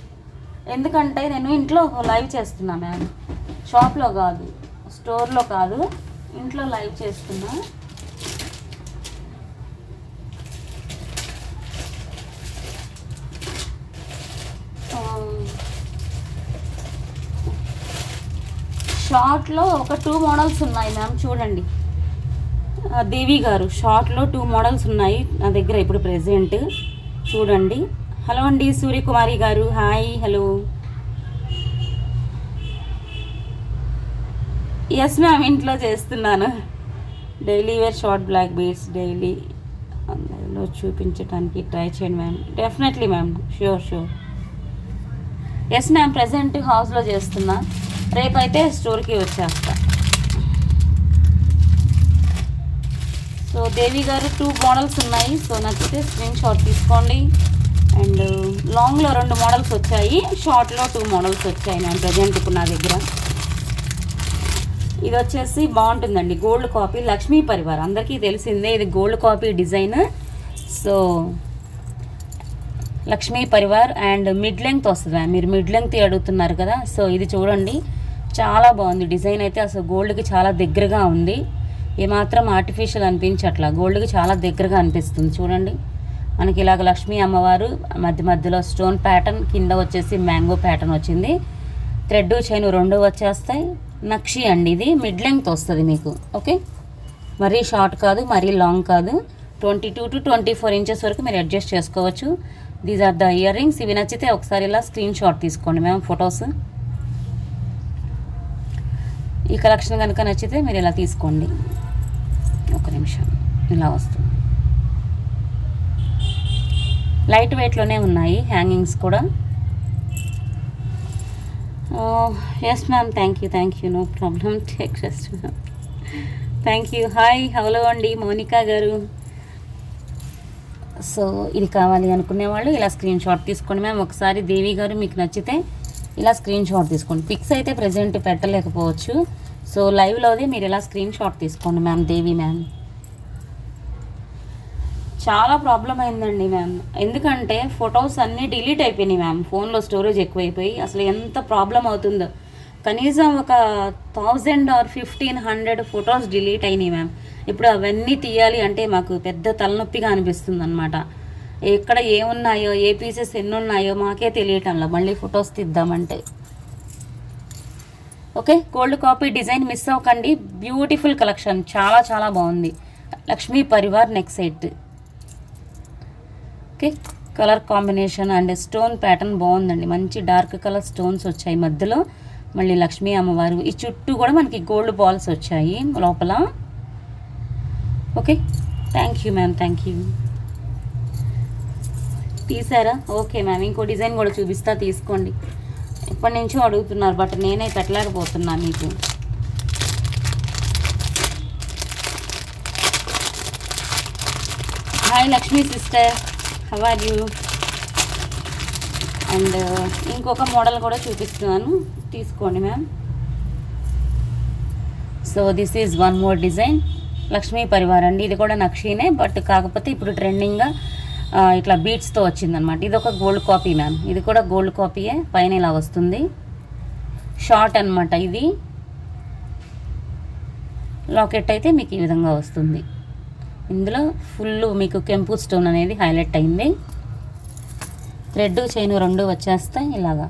ఎందుకంటే నేను ఇంట్లో లైవ్ చేస్తున్నా మ్యామ్, షాప్లో కాదు, స్టోర్లో కాదు, ఇంట్లో లైవ్ చేస్తున్నా. షార్ట్లో ఒక 2 మోడల్స్ ఉన్నాయి మ్యామ్, చూడండి. దేవి గారు, షార్ట్లో 2 మోడల్స్ ఉన్నాయి నా దగ్గర ఇప్పుడు ప్రెజెంట్, చూడండి. హలో అండి సూర్యకుమారి గారు, హాయ్, హలో. ఎస్ మ్యామ్, ఇంట్లో చేస్తున్నాను. Daily wear short black beads daily అందులో చూపించడానికి ట్రై చేయండి ma'am. Definitely ma'am, sure sure. Yes ma'am, present హౌస్లో చేస్తున్నా, రేపైతే స్టోర్కి వచ్చేస్తా. సో దేవి గారు 2 మోడల్స్ ఉన్నాయి. సో నచ్చితే స్క్రీన్ షాట్ తీసుకోండి. అండ్ లాంగ్లో 2 మోడల్స్ వచ్చాయి, షార్ట్లో 2 మోడల్స్ వచ్చాయి మ్యామ్ ప్రజెంట్ ఇప్పుడు నా దగ్గర. ఇది వచ్చేసి బాగుంటుందండి, గోల్డ్ కాపీ, లక్ష్మీ పరివార్ అందరికీ తెలిసిందే, ఇది gold copy design. So Lakshmi Parivar and mid length వస్తుంది, మీరు మిడ్ లెంగ్త్ అడుగుతున్నారు కదా. సో ఇది చూడండి, చాలా బాగుంది డిజైన్ అయితే. అసలు గోల్డ్కి చాలా దగ్గరగా ఉంది, ఏమాత్రం ఆర్టిఫిషియల్ అనిపించట్లా, గోల్డ్కి చాలా దగ్గరగా అనిపిస్తుంది. చూడండి మనకి ఇలాగ లక్ష్మీ అమ్మవారు మధ్య మధ్యలో స్టోన్ ప్యాటర్న్, కింద వచ్చేసి మ్యాంగో ప్యాటర్న్ వచ్చింది. థ్రెడ్ చైన్ రెండు వచ్చేస్తాయి. నక్షి అండి, ఇది మిడ్ లెంగ్త్ వస్తుంది మీకు. ఓకే, మరీ షార్ట్ కాదు, మరీ లాంగ్ కాదు. 22 to 24 ఇంచెస్ వరకు మీరు అడ్జస్ట్ చేసుకోవచ్చు. These are the earrings. ఇవి నచ్చితే ఒకసారి ఇలా స్క్రీన్ షాట్ తీసుకోండి మ్యామ్, ఫొటోస్. ఈ కలెక్షన్ కనుక నచ్చితే మీరు ఇలా తీసుకోండి. ఒక నిమిషం, ఇలా వస్తుంది. లైట్ వెయిట్లోనే ఉన్నాయి హ్యాంగింగ్స్ కూడా. Yes ma'am, thank you, no problem, take rest ma'am. Thank you. Hi, hello అండి మౌనికా గారు. సో ఇది కావాలి అనుకునే వాళ్ళు ఇలా స్క్రీన్ షాట్ తీసుకోండి మ్యామ్. ఒకసారి దేవి గారు మీకు నచ్చితే ఇలా స్క్రీన్ షాట్ తీసుకోండి. పిక్స్ అయితే ప్రజెంట్ పెట్టలేకపోవచ్చు, సో లైవ్లోదే మీరు ఇలా స్క్రీన్ షాట్ తీసుకోండి మ్యామ్. దేవి మ్యామ్, చాలా ప్రాబ్లం అయిందండి మ్యామ్, ఎందుకంటే ఫొటోస్ అన్నీ డిలీట్ అయిపోయినాయి మ్యామ్. ఫోన్లో స్టోరేజ్ ఎక్కువైపోయి అసలు ఎంత ప్రాబ్లం అవుతుందో. కనీసం ఒక 1000 or 1500 ఫొటోస్ డిలీట్ అయినాయి మ్యామ్. ఇప్పుడు అవన్నీ తీయాలి అంటే మాకు పెద్ద తలనొప్పిగా అనిపిస్తుంది అనమాట. ఎక్కడ ఏమున్నాయో, ఏ పీసెస్ ఎన్ని ఉన్నాయో మాకే తెలియటంలో మళ్ళీ ఫొటోస్ తీద్దామంటే. Okay, gold copy design miss అవ్వకండి. బ్యూటిఫుల్ కలెక్షన్, చాలా చాలా బాగుంది. Lakshmi Parivar neck set. Okay, colour combination and stone pattern బాగుందండి. మంచి డార్క్ కలర్ స్టోన్స్ వచ్చాయి మధ్యలో. మళ్ళీ లక్ష్మీ అమ్మవారు, ఈ చుట్టూ కూడా మనకి గోల్డ్ బాల్స్ వచ్చాయి లోపల. Okay, thank you ma'am, thank you. తీసారా? ఓకే మ్యామ్, ఇంకో డిజైన్ కూడా చూపిస్తా, తీసుకోండి. ఎప్పటి నుంచో అడుగుతున్నారు, బట్ నేనే పెట్టలేకపోతున్నా మీకు. Hi Lakshmi sister, how are you? And ఇంకొక మోడల్ కూడా చూపిస్తున్నాను, తీసుకోండి ma'am. So this is one more design. Lakshmi Parivar అండి, ఇది కూడా నక్షీనే, బట్ కాకపోతే ఇప్పుడు ట్రెండింగ్గా ఇట్లా బీట్స్తో వచ్చిందనమాట. ఇది ఒక గోల్డ్ కాపీ మ్యామ్, ఇది కూడా గోల్డ్ కాపీయే. పైన ఇలా వస్తుంది, షార్ట్ అనమాట. ఇది లాకెట్ అయితే మీకు ఈ విధంగా వస్తుంది. ఇందులో ఫుల్ మీకు కెంపు స్టోన్ అనేది హైలైట్ అయింది. థ్రెడ్ చైన్ రెండు వచ్చేస్తాయి ఇలాగా.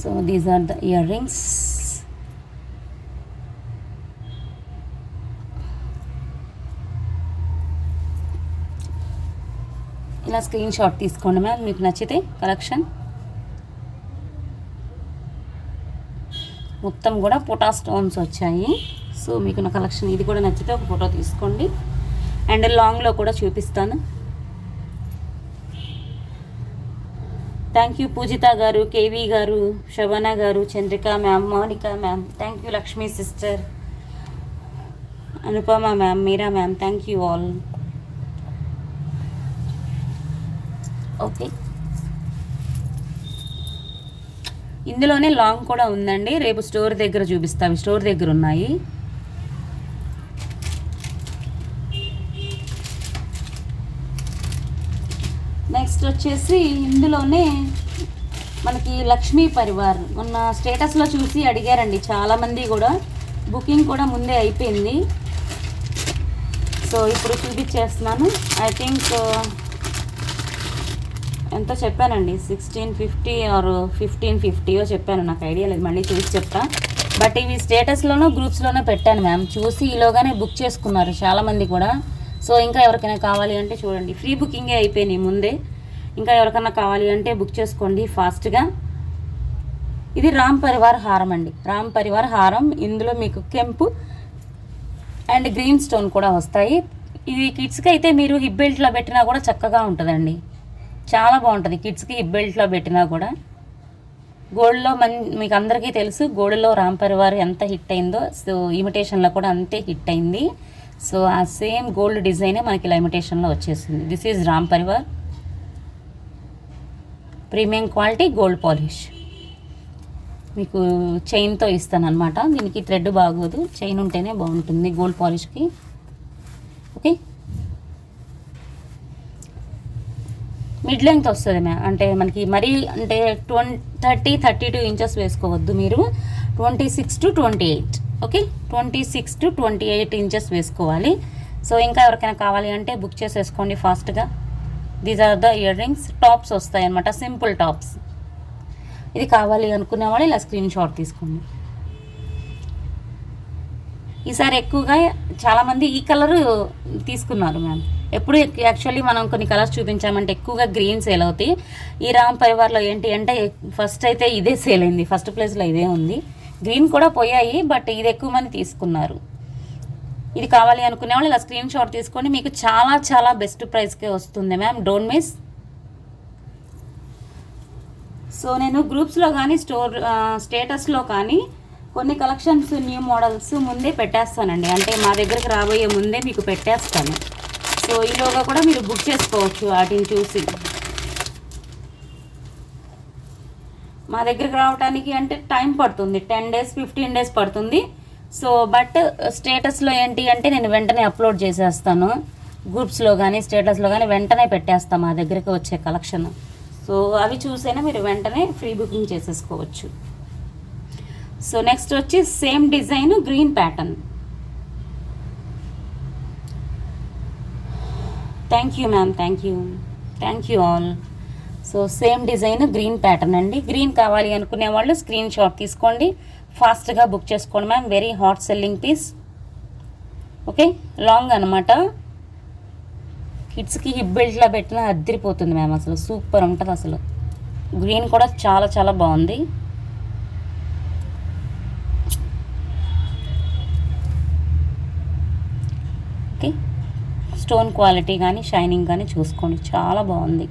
So these are the earrings. ఇలా స్క్రీన్ షాట్ తీసుకోండి మ్యామ్, మీకు నచ్చితే కలెక్షన్. మొత్తం కూడా పొటా స్టోన్స్ వచ్చాయి. సో మీకు నా కలెక్షన్ ఇది కూడా నచ్చితే ఒక ఫోటో తీసుకోండి. అండ్ లాంగ్లో కూడా చూపిస్తాను. థ్యాంక్ యూ పూజిత గారు, కేవీ గారు, శోభన గారు, Chandrika ma'am, Mounika ma'am, thank you Lakshmi sister, Anupama ma'am, Meera ma'am, thank you all. Okay, ఇందులోనే లాంగ్ కూడా ఉందండి, రేపు స్టోర్ దగ్గర చూపిస్తాం, స్టోర్ దగ్గర ఉన్నాయి. నెక్స్ట్ వచ్చేసి ఇందులోనే మనకి లక్ష్మీ పరివార్ మొన్న స్టేటస్లో చూసి అడిగారండి చాలామంది కూడా. బుకింగ్ కూడా ముందే అయిపోయింది. సో ఇప్పుడు చూపించేస్తున్నాను. ఐ థింక్ ఎంత చెప్పానండి, 1650 ఆర్ 1550 చెప్పాను, నాకు ఐడియా లేదు, మళ్ళీ చూసి చెప్తా. బట్ ఇవి స్టేటస్లోనూ గ్రూప్స్లోనే పెట్టాను మ్యామ్. చూసి ఈలోగానే బుక్ చేసుకున్నారు చాలామంది కూడా. సో ఇంకా ఎవరికైనా కావాలి అంటే చూడండి, ఫ్రీ బుకింగే అయిపోయినాయి ముందే. ఇంకా ఎవరికైనా కావాలి అంటే బుక్ చేసుకోండి ఫాస్ట్గా. ఇది రామ్ పరివార్ హారం అండి, రామ్ పరివార్ హారం. ఇందులో మీకు కెంపు అండ్ గ్రీన్ స్టోన్ కూడా వస్తాయి. ఇది కిడ్స్కి అయితే మీరు హిప్ బెల్ట్లో పెట్టినా కూడా చక్కగా ఉంటుందండి, చాలా బాగుంటుంది. కిడ్స్కి హిప్ బెల్ట్లో పెట్టినా కూడా. గోల్డ్లో మీకు అందరికీ తెలుసు గోల్డ్లో రామ్ పరివార్ ఎంత హిట్ అయిందో, సో ఇమిటేషన్లో కూడా అంతే హిట్ అయింది. సో ఆ సేమ్ గోల్డ్ డిజైనే మనకి ఇలా ఇమిటేషన్లో వచ్చేసింది. This is Ram Parivar, premium quality gold polish. మీకు చైన్తో ఇస్తాను అనమాట. దీనికి థ్రెడ్ బాగోదు, చైన్ ఉంటేనే బాగుంటుంది గోల్డ్ పాలిష్కి. ఓకే, మిడ్ లెంగ్త్ వస్తుంది మ్యామ్. అంటే మనకి మరీ అంటే 32 ఇంచెస్ వేసుకోవద్దు మీరు, 26 to 28. ఓకే, 26 to 28 ఇంచెస్ వేసుకోవాలి. సో ఇంకా ఎవరికైనా కావాలి అంటే బుక్ చేసేసుకోండి ఫాస్ట్గా. These are the earrings. Tops వస్తాయి అన్నమాట, సింపుల్ టాప్స్. ఇది కావాలి అనుకునే వాళ్ళు ఇలా స్క్రీన్ షాట్ తీసుకోండి. ఈసారి ఎక్కువగా చాలామంది ఈ కలర్ తీసుకున్నారు మ్యామ్. ఎప్పుడు యాక్చువల్లీ మనం కొన్ని కలర్స్ చూపించామంటే ఎక్కువగా గ్రీన్ సేల్ అవుతాయి. ఈ రామ్ పరివార్లో ఏంటి అంటే ఫస్ట్ అయితే ఇదే సేల్ అయింది, ఫస్ట్ ప్లేస్లో ఇదే ఉంది. గ్రీన్ కూడా పోయాయి, బట్ ఇది ఎక్కువ మంది తీసుకున్నారు. ఇది కావాలి అనుకునే వాళ్ళు ఇలా స్క్రీన్ షాట్ తీసుకోండి. మీకు చాలా చాలా బెస్ట్ ప్రైస్కే వస్తుంది మ్యామ్, డోంట్ మిస్. సో నేను గ్రూప్స్లో కానీ స్టేటస్లో కానీ కొన్ని కలెక్షన్స్ న్యూ మోడల్స్ ముందే పెట్టేస్తానండి. అంటే మా దగ్గరికి రాబోయే ముందే మీకు పెట్టేస్తాను. సో ఈలోగా కూడా మీరు బుక్ చేసుకోవచ్చు వాటిని చూసి. మా దగ్గరికి రావడానికి అంటే టైం పడుతుంది, 10 days 15 days పడుతుంది. సో బట్ స్టేటస్లో ఏంటి అంటే నేను వెంటనే అప్లోడ్ చేసేస్తాను. గ్రూప్స్లో కానీ స్టేటస్లో కానీ వెంటనే పెట్టేస్తాను మా దగ్గరికి వచ్చే కలెక్షన్. సో అవి చూసైనా మీరు వెంటనే ఫ్రీ బుకింగ్ చేసేసుకోవచ్చు. సో నెక్స్ట్ వచ్చి same design green pattern. Thank you ma'am, thank you all. So same design green pattern అండి. గ్రీన్ కావాలి అనుకునే వాళ్ళు స్క్రీన్ షాట్ తీసుకోండి, ఫాస్ట్గా బుక్ చేసుకోండి ma'am. Very hot selling piece. Okay, long అనమాట. కిడ్స్కి హిప్ బెల్ట్లో పెట్టినా అద్దరిపోతుంది మ్యామ్, అసలు సూపర్ ఉంటుంది అసలు. గ్రీన్ కూడా చాలా చాలా బాగుంది. ఓకే, స్టోన్ క్వాలిటీ కానీ షైనింగ్ కానీ చూసుకోండి, చాలా బాగుంది.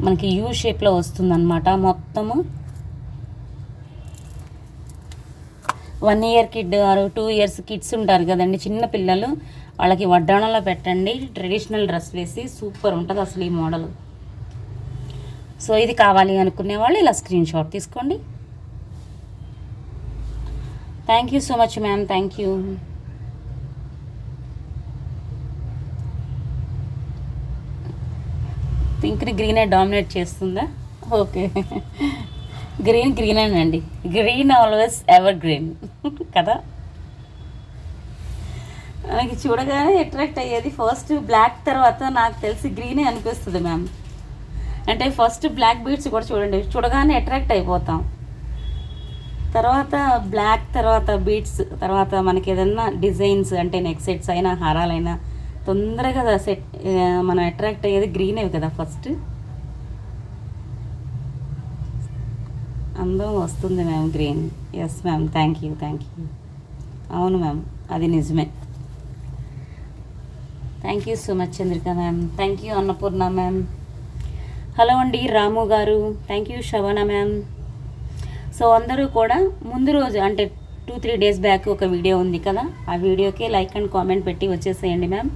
మనకి యూ షేప్లో వస్తుందన్నమాట మొత్తము. 1 year కిడ్ 2 years కిడ్స్ ఉంటారు కదండి, చిన్న పిల్లలు, వాళ్ళకి వడ్డాణంలో పెట్టండి ట్రెడిషనల్ డ్రెస్ వేసి, సూపర్ ఉంటుంది అసలు ఈ మోడల్. సో ఇది కావాలి అనుకునే వాళ్ళు ఇలా స్క్రీన్ షాట్ తీసుకోండి. Thank you so much ma'am, thank you. పింక్ని గ్రీనే డామినేట్ చేస్తుందా? ఓకే, గ్రీనేనండి. గ్రీన్ ఆల్వేస్ ఎవర్ గ్రీన్ కదా. మనకి చూడగానే అట్రాక్ట్ అయ్యేది ఫస్ట్ బ్లాక్, తర్వాత నాకు తెలిసి గ్రీనే అనిపిస్తుంది మ్యామ్. అంటే ఫస్ట్ బ్లాక్ బీడ్స్ కూడా చూడండి, చూడగానే అట్రాక్ట్ అయిపోతాం. తర్వాత బ్లాక్, తర్వాత బీడ్స్, తర్వాత మనకి ఏదన్నా డిజైన్స్ అంటే నెక్ సెట్స్ అయినా హారాలైనా తొందరగా మనం అట్రాక్ట్ అయ్యేది గ్రీనే కదా ఫస్ట్. అందం వస్తుంది ma'am green. Yes ma'am, thank you. అవును మ్యామ్, అది నిజమే. Thank you so much Chandrika ma'am, thank you Annapurna ma'am. Hello అండి Ramu garu, thank you Shravana ma'am. So అందరూ కూడా ముందు రోజు అంటే 2-3 days బ్యాక్ ఒక వీడియో ఉంది కదా, ఆ వీడియోకి లైక్ అండ్ కామెంట్ పెట్టి వచ్చేసేయండి ma'am.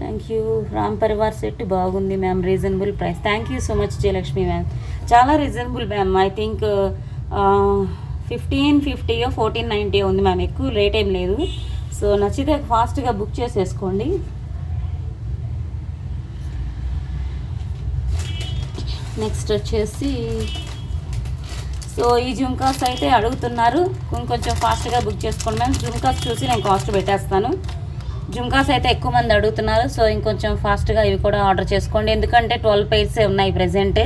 Thank you. Ram Parivar set బాగుంది ma'am, reasonable price. Thank you so much Jayalakshmi ma'am, చాలా రీజనబుల్ మ్యామ్. ఐ థింక్ 1550 1490 ఉంది మ్యామ్, ఎక్కువ రేట్ ఏం లేదు. సో నచ్చితే ఫాస్ట్గా బుక్ చేసేసుకోండి. నెక్స్ట్ వచ్చేసి సో ఈ జుమ్కాస్ అయితే అడుగుతున్నారు, కొంచెం ఫాస్ట్గా బుక్ చేసుకోండి మ్యామ్. జుమ్కాస్ చూసి నేను కాస్ట్ పెట్టేస్తాను. జుమ్కాస్ అయితే ఎక్కువ మంది అడుగుతున్నారు, సో ఇంకొంచెం ఫాస్ట్గా ఇవి కూడా ఆర్డర్ చేసుకోండి, ఎందుకంటే 12 pairs ఉన్నాయి ప్రెజెంట్.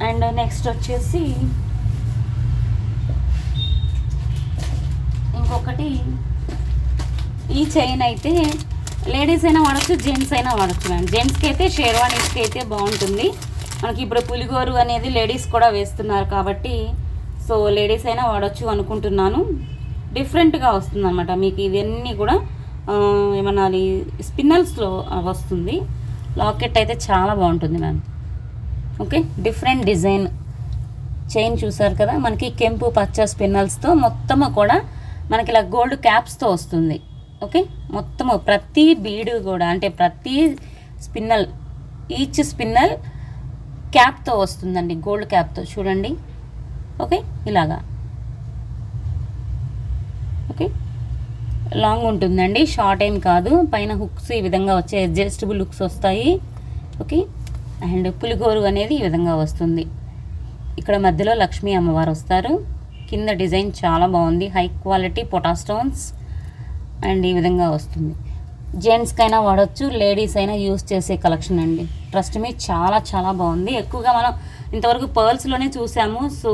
అండ్ నెక్స్ట్ వచ్చేసి ఇంకొకటి, ఈ చైన్ అయితే లేడీస్ అయినా వాడచ్చు, జెంట్స్ అయినా వాడచ్చు మ్యామ్. జెంట్స్కి అయితే షేర్వానీస్కి అయితే బాగుంటుంది. మనకి ఇప్పుడు పులిగోరు అనేది లేడీస్ కూడా వేస్తున్నారు కాబట్టి, సో లేడీస్ అయినా వాడచ్చు అనుకుంటున్నాను. డిఫరెంట్గా వస్తుంది అనమాట మీకు. ఇవన్నీ కూడా ఏమన్నా స్పిన్నల్స్లో వస్తుంది. లాకెట్ అయితే చాలా బాగుంటుంది ma'am. Okay, different design chain చూసారు కదా, మనకి కెంపు పచ్చ స్పిన్నల్స్తో మొత్తము కూడా మనకి ఇలా గోల్డ్ క్యాప్స్తో వస్తుంది. ఓకే, మొత్తము ప్రతి బీడు కూడా అంటే ప్రతి స్పిన్నల్, ఈచ్ స్పిన్నల్ క్యాప్తో వస్తుందండి, గోల్డ్ క్యాప్తో చూడండి. ఓకే, ఇలాగా. ఓకే, లాంగ్ ఉంటుందండి, షార్ట్ ఏం కాదు. పైన హుక్స్ ఈ విధంగా వచ్చే అడ్జస్టబుల్ హుక్స్ వస్తాయి. ఓకే, అండ్ పులిగోరు అనేది ఈ విధంగా వస్తుంది. ఇక్కడ మధ్యలో లక్ష్మీ అమ్మవారు వస్తారు. కింద డిజైన్ చాలా బాగుంది, హై క్వాలిటీ పొటా స్టోన్స్ అండ్ ఈ విధంగా వస్తుంది. జెంట్స్కైనా వాడచ్చు, లేడీస్ అయినా యూస్ చేసే కలెక్షన్ అండి. ట్రస్ట్ మీ, చాలా చాలా బాగుంది. ఎక్కువగా మనం ఇంతవరకు పర్ల్స్లోనే చూసాము. సో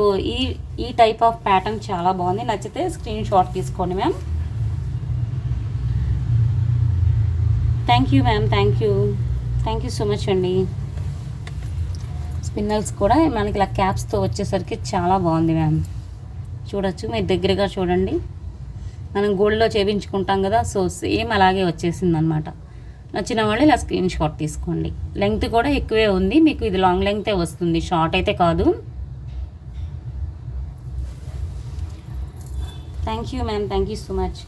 ఈ టైప్ ఆఫ్ ప్యాటర్న్ చాలా బాగుంది. నచ్చితే స్క్రీన్ షాట్ తీసుకోండి ma'am. Thank you ma'am, thank you so much అండి. స్పిన్నల్స్ కూడా మనకి ఇలా క్యాప్స్తో వచ్చేసరికి చాలా బాగుంది మ్యామ్. చూడొచ్చు, మీరు దగ్గరగా చూడండి. మనం గోల్డ్లో చేయించుకుంటాం కదా, సో సేమ్ అలాగే వచ్చేసింది అనమాట. నచ్చిన వాళ్ళు ఇలా స్క్రీన్ షాట్ తీసుకోండి. లెంగ్త్ కూడా ఎక్కువే ఉంది మీకు, ఇది లాంగ్ లెంగ్తే వస్తుంది, షార్ట్ అయితే కాదు. Thank you ma'am, thank you so much.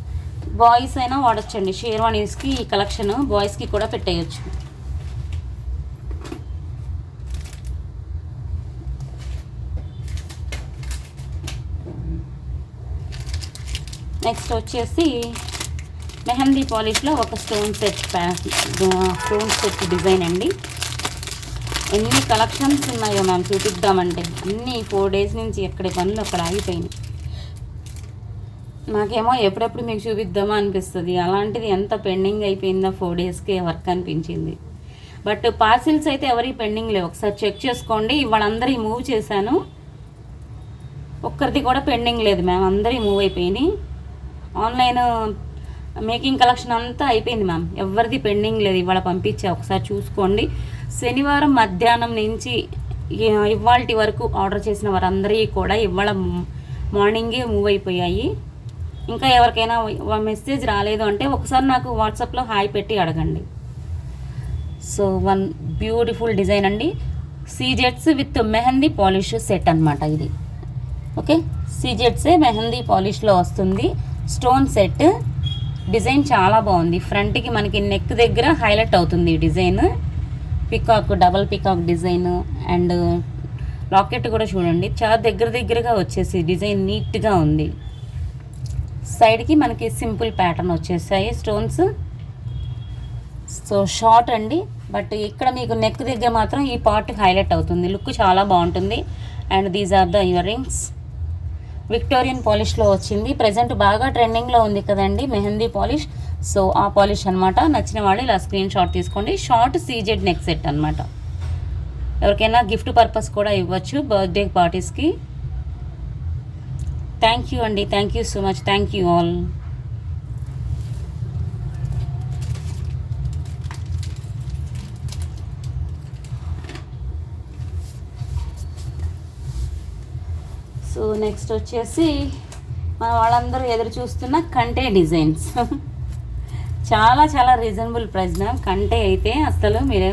Boys అయినా వాడచ్చండి, షేర్వానీస్కి ఈ కలెక్షన్ బాయ్స్కి కూడా పెట్టేయచ్చు. నెక్స్ట్ వచ్చేసి మెహందీ పాలిష్లో ఒక స్టోన్ సెట్ డిజైన్ అండి. ఎన్ని కలెక్షన్స్ ఉన్నాయో మ్యామ్ చూపిద్దామంటే అన్నీ 4 days నుంచి ఎక్కడి పనులు అక్కడ ఆగిపోయినాయి. నాకేమో ఎప్పుడెప్పుడు మీకు చూపిద్దామా అనిపిస్తుంది. అలాంటిది ఎంత పెండింగ్ అయిపోయిందో 4 daysకే వర్క్ అనిపించింది. బట్ పార్సిల్స్ అయితే ఎవరి పెండింగ్ లేవు, ఒకసారి చెక్ చేసుకోండి. ఇవాళ అందరి మూవ్ చేశాను, ఒక్కరిది కూడా పెండింగ్ లేదు మ్యామ్, అందరి మూవ్ అయిపోయినాయి. ఆన్లైన్ మేకింగ్ కలెక్షన్ అంతా అయిపోయింది మ్యామ్, ఎవరిది పెండింగ్ లేదు. ఇవాళ పంపించా, ఒకసారి చూసుకోండి. శనివారం మధ్యాహ్నం నుంచి ఇవాల్టి వరకు ఆర్డర్ చేసిన వారందరికీ కూడా ఇవాళ మార్నింగే మూవ్ అయిపోయాయి. ఇంకా ఎవరికైనా మెసేజ్ రాలేదు అంటే ఒకసారి నాకు వాట్సాప్లో హాయ్ పెట్టి అడగండి. సో వన్ బ్యూటిఫుల్ డిజైన్ అండి, సీజెట్స్ విత్ మెహందీ పాలిష్ సెట్ అనమాట ఇది. ఓకే, సీజెట్సే మెహందీ పాలిష్లో వస్తుంది, స్టోన్ సెట్. డిజైన్ చాలా బాగుంది. ఫ్రంట్కి మనకి నెక్ దగ్గర హైలైట్ అవుతుంది ఈ design. Peacock, double peacock design and locket కూడా చూడండి, చాలా దగ్గరగా వచ్చేసి డిజైన్ నీట్గా ఉంది. సైడ్కి మనకి సింపుల్ ప్యాటర్న్ వచ్చేసాయి స్టోన్స్. సో షార్ట్ అండి, బట్ ఇక్కడ మీకు నెక్ దగ్గర మాత్రం ఈ పార్ట్ హైలైట్ అవుతుంది, లుక్ చాలా బాగుంటుంది. And these are the earrings. Victorian పాలిష్లో వచ్చింది, ప్రజెంట్ బాగా ట్రెండింగ్లో ఉంది కదండి మెహందీ పాలిష్. సో ఆ పాలిష్ అనమాట. నచ్చిన వాళ్ళు ఇలా స్క్రీన్ షాట్ తీసుకోండి. షార్ట్ సీజెడ్ నెక్ సెట్ అనమాట. ఎవరికైనా గిఫ్ట్ పర్పస్ కూడా ఇవ్వచ్చు బర్త్డే పార్టీస్కి. థ్యాంక్ యూ అండి, thank you so much, thank you all. So next వచ్చేసి మన వాళ్ళందరూ ఎదురు చూస్తున్న కంటే డిజైన్స్. చాలా చాలా రీజనబుల్ ప్రైస్ మ్యామ్. కంటే అయితే మీరు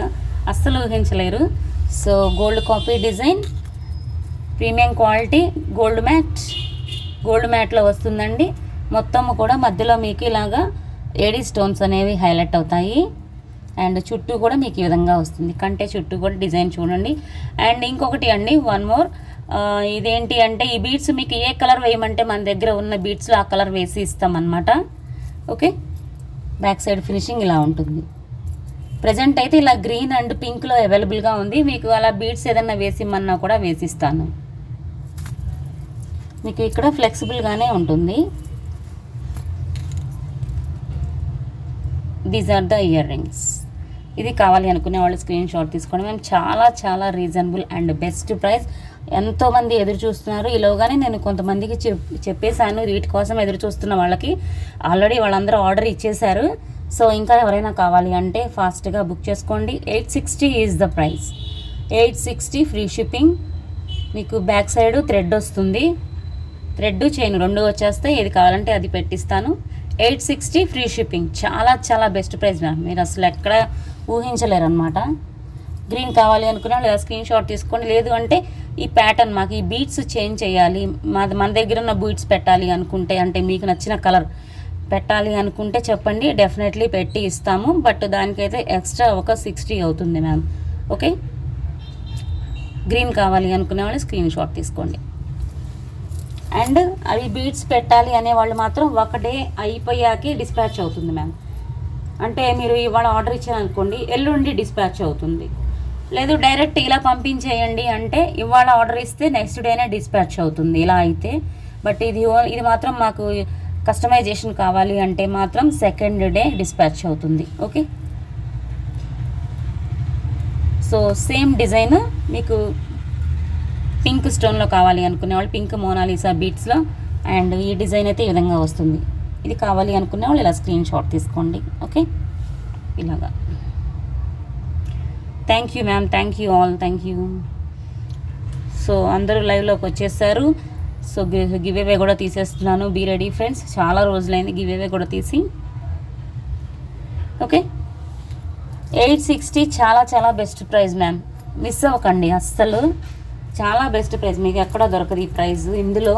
అస్సలు ఊహించలేరు. So gold copy design, premium quality, gold మ్యాట్లో వస్తుందండి. మొత్తము కూడా మధ్యలో మీకు ఇలాగా ఏడీ స్టోన్స్ అనేవి హైలైట్ అవుతాయి. అండ్ చుట్టూ కూడా మీకు ఈ విధంగా వస్తుంది. కంటే చుట్టూ కూడా డిజైన్ చూడండి. అండ్ ఇంకొకటి అండి, వన్ మోర్, ఇదేంటి అంటే ఈ బీడ్స్ మీకు ఏ కలర్ వేయమంటే మన దగ్గర ఉన్న బీడ్స్లో ఆ కలర్ వేసి ఇస్తామన్నమాట. ఓకే, బ్యాక్ సైడ్ ఫినిషింగ్ ఇలా ఉంటుంది. ప్రజెంట్ అయితే ఇలా గ్రీన్ అండ్ పింక్లో అవైలబుల్గా ఉంది. మీకు అలా బీడ్స్ ఏదన్నా వేసిమ్మన్నా కూడా వేసిస్తాను. మీకు ఇక్కడ ఫ్లెక్సిబుల్గానే ఉంటుంది. These are the earrings. ఇది కావాలి అనుకునే వాళ్ళు స్క్రీన్ షాట్ తీసుకోండి. మేము చాలా చాలా రీజనబుల్ అండ్ బెస్ట్ ప్రైస్. ఎంతోమంది ఎదురు చూస్తున్నారు. ఈలోగానే నేను కొంతమందికి చెప్పేశాను, వీటి కోసం ఎదురు చూస్తున్న వాళ్ళకి ఆల్రెడీ వాళ్ళందరూ ఆర్డర్ ఇచ్చేశారు. సో ఇంకా ఎవరైనా కావాలి అంటే ఫాస్ట్గా బుక్ చేసుకోండి. 860 is the price. 860 free shipping. మీకు బ్యాక్ సైడ్ థ్రెడ్ వస్తుంది, థ్రెడ్ చైన్ 2 వచ్చేస్తే ఏది కావాలంటే అది పెట్టిస్తాను. 860 ఫ్రీ షిప్పింగ్. చాలా చాలా బెస్ట్ ప్రైస్ మ్యామ్, మీరు అసలు ఎక్కడ ఊహించలేరు అనమాట. గ్రీన్ కావాలి అనుకున్నా లేదా స్క్రీన్ షాట్ తీసుకోండి. లేదు అంటే ఈ ప్యాటర్న్ మాకు ఈ బీడ్స్ చేంజ్ చేయాలి, మన దగ్గర ఉన్న బీడ్స్ పెట్టాలి అనుకుంటే, అంటే మీకు నచ్చిన కలర్ పెట్టాలి అనుకుంటే చెప్పండి, డెఫినెట్లీ పెట్టి ఇస్తాము. బట్ దానికైతే ఎక్స్ట్రా ఒక 60 అవుతుంది మ్యామ్. ఓకే, గ్రీన్ కావాలి అనుకునే వాళ్ళు స్క్రీన్ షాట్ తీసుకోండి. అండ్ అవి బీడ్స్ పెట్టాలి అనేవాళ్ళు మాత్రం ఒక డే అయిపోయాకే డిస్పాచ్ అవుతుంది మ్యామ్. అంటే మీరు ఇవాళ ఆర్డర్ ఇచ్చారనుకోండి, ఎల్లుండి డిస్పాచ్ అవుతుంది. లేదు డైరెక్ట్ ఇలా పంపించేయండి అంటే ఇవాళ ఆర్డర్ ఇస్తే నెక్స్ట్ డేనే డిస్పాచ్ అవుతుంది ఇలా అయితే. బట్ ఇది మాత్రం మాకు కస్టమైజేషన్ కావాలి అంటే మాత్రం సెకండ్ డే డిస్పాచ్ అవుతుంది. ఓకే, సో సేమ్ డిజైన్ మీకు పింక్ స్టోన్లో కావాలి అనుకునే వాళ్ళు పింక్ మోనాలిసా బీట్స్లో, అండ్ ఈ డిజైన్ అయితే ఈ విధంగా వస్తుంది. ఇది కావాలి అనుకునే వాళ్ళు ఇలా స్క్రీన్ షాట్ తీసుకోండి. ఓకే, ఇలాగా. Thank you ma'am, thank you all, thank you. So అందరూ లైవ్లోకి వచ్చేసారు. సో గివ్ అవే కూడా తీసేస్తున్నాను. బీ రెడీ ఫ్రెండ్స్, చాలా రోజులైంది గివ్ అవే కూడా తీసి. ఓకే, 860 చాలా చాలా బెస్ట్ ప్రైస్ మ్యామ్, మిస్ అవ్వకండి అస్సలు. చాలా బెస్ట్ ప్రైస్, మీకు ఎక్కడ దొరకదు ఈ ప్రైస్. ఇందులో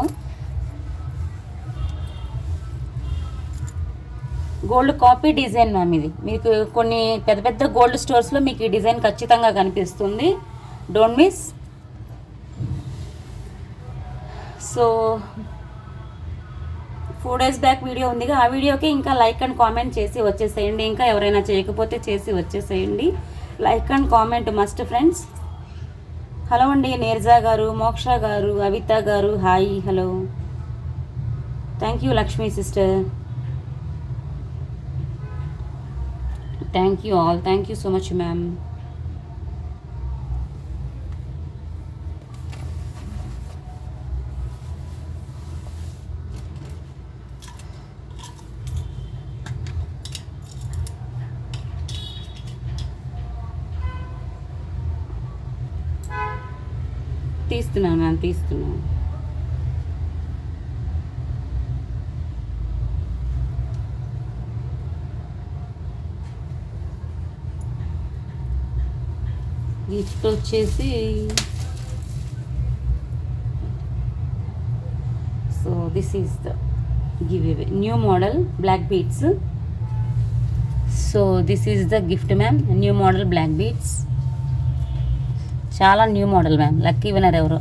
గోల్డ్ కాపీ డిజైన్ మ్యామ్. ఇది మీకు కొన్ని పెద్ద పెద్ద గోల్డ్ స్టోర్స్లో మీకు ఈ డిజైన్ ఖచ్చితంగా కనిపిస్తుంది. Don't miss. So 4 days back video ఉందిగా, ఆ వీడియోకి ఇంకా లైక్ అండ్ కామెంట్ చేసి వచ్చేసేయండి. ఇంకా ఎవరైనా చేయకపోతే చేసి వచ్చేసేయండి. Like and comment must friends. Hello అండి Neeraja garu, Moksha garu, Avitha garu, hi, hello, thank you Lakshmi sister, thank you all, thank you so much ma'am. తీస్తున్నాను మ్యామ్, తీస్తున్నాను. గిఫ్ట్ వచ్చేసి so this is the giveaway, new model black beads. So this is the gift ma'am, new model black beads. చాలా new model ma'am. Lucky winner ఎవరు?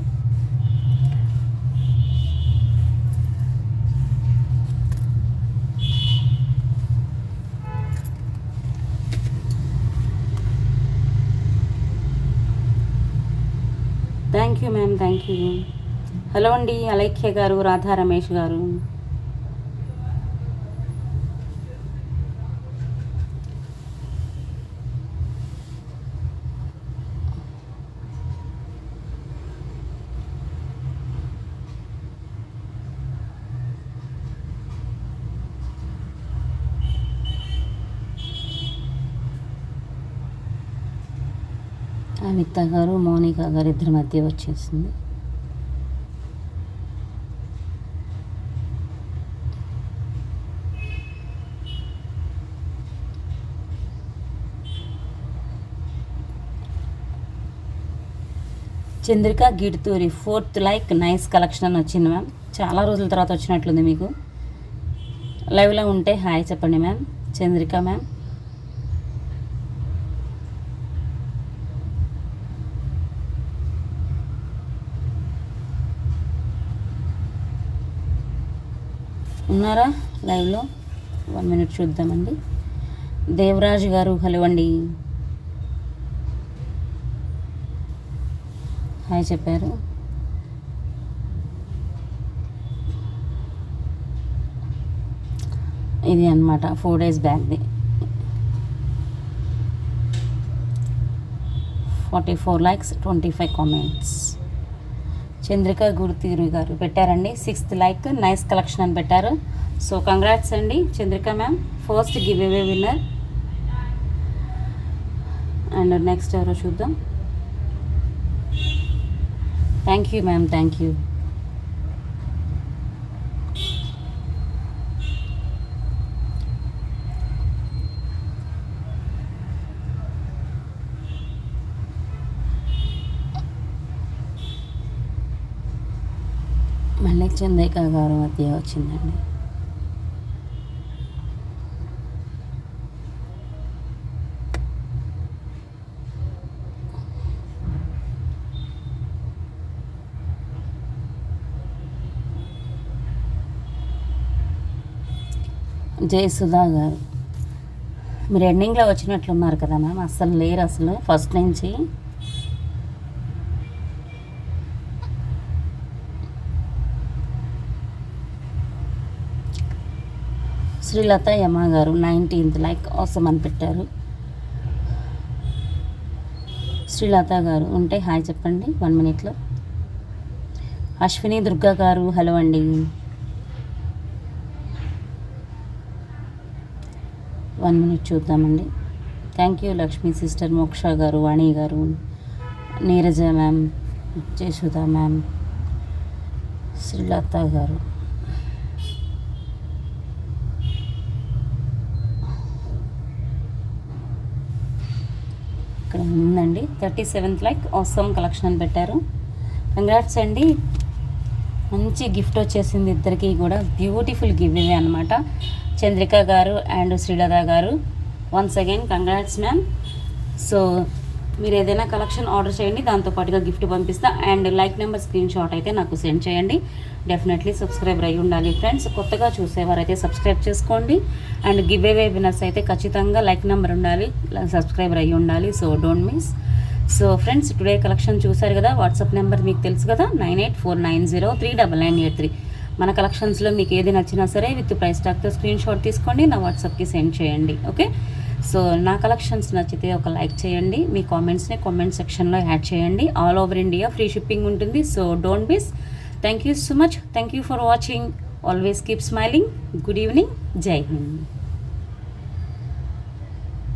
Thank you ma'am, thank you. Hello అండి అలైఖ్య గారు, రాధా రమేష్ గారు. అమిత గారు, మోనికా గారు ఇద్దరి మధ్య వచ్చేసింది. Chandrika Gidturi 4th like, nice collection అని వచ్చింది మ్యామ్. చాలా రోజుల తర్వాత వచ్చినట్లుంది మీకు. లైవ్లో ఉంటే హాయ్ చెప్పండి మ్యామ్. చంద్రిక మ్యామ్, ఉన్నారా లైవ్లో? 1 minute చూద్దామండి. దేవరాజ్ గారు హలో అండి, హాయ్ చెప్పారు. ఇది అన్నమాట 4 days బ్యాక్ది. 44 likes, 25 comments. చంద్రిక గురుతీరు గారు పెట్టారండి 6th లైక్, నైస్ కలెక్షన్ అని పెట్టారు. సో కంగ్రాట్స్ అండి Chandrika ma'am, first give away winner. And next ఎవరో చూద్దాం. Thank you ma'am, thank you. మళ్ళీ చంద్రిక గారు మధ్య వచ్చిందండి. జయసుధా గారు, మీరు ఎండింగ్లో వచ్చినట్లున్నారు కదా మ్యామ్, అస్సలు లేరు అసలు ఫస్ట్ నుంచి. శ్రీలత యమ గారు 19th లైక్ అవసరం అని పెట్టారు. శ్రీలత గారు ఉంటే హాయ్ చెప్పండి 1 minute. అశ్విని దుర్గా గారు హలో అండి. 1 minute చూద్దామండి. థ్యాంక్ యూ లక్ష్మీ సిస్టర్, మోక్ష గారు, వాణి గారు, నీరజ మ్యామ్, జయసుధా మ్యామ్, శ్రీలత గారు. ఇక్కడ ఉందండి 37th లైక్ అవసరం కలెక్షన్ అని పెట్టారు. కంగ్రాట్స్ అండి, మంచి గిఫ్ట్ వచ్చేసింది ఇద్దరికి కూడా. బ్యూటిఫుల్ గివ్ ఇవే అనమాట. చంద్రిక గారు అండ్ శ్రీలత గారు, once again congrats ma'am. So మీరు ఏదైనా కలెక్షన్ ఆర్డర్ చేయండి, దాంతోపాటుగా గిఫ్ట్ పంపిస్తా. And like number screen shot అయితే నాకు సెండ్ చేయండి. డెఫినెట్లీ సబ్స్క్రైబర్ అయ్యి ఉండాలి ఫ్రెండ్స్. కొత్తగా చూసేవారైతే సబ్స్క్రైబ్ చేసుకోండి. అండ్ గివ్ అవే విన్నర్స్ అయితే ఖచ్చితంగా లైక్ నెంబర్ ఉండాలి, సబ్స్క్రైబర్ అయ్యి ఉండాలి. So don't miss. So friends, today collection చూసారు కదా. వాట్సాప్ నెంబర్ మీకు తెలుసు కదా, 9849039983. మన కలెక్షన్స్లో మీకు ఏది నచ్చినా సరే విత్ ప్రైస్ ట్యాగ్తో స్క్రీన్ షాట్ తీసుకోండి, నా వాట్సాప్కి సెండ్ చేయండి. ఓకే, సో నా కలెక్షన్స్ నచ్చితే ఒక లైక్ చేయండి, మీ కామెంట్స్ని కామెంట్ సెక్షన్లో యాడ్ చేయండి. All over India free shipping ఉంటుంది. So don't miss. Thank you so much. Thank you for watching. Always keep smiling. Good evening. Jai Hind.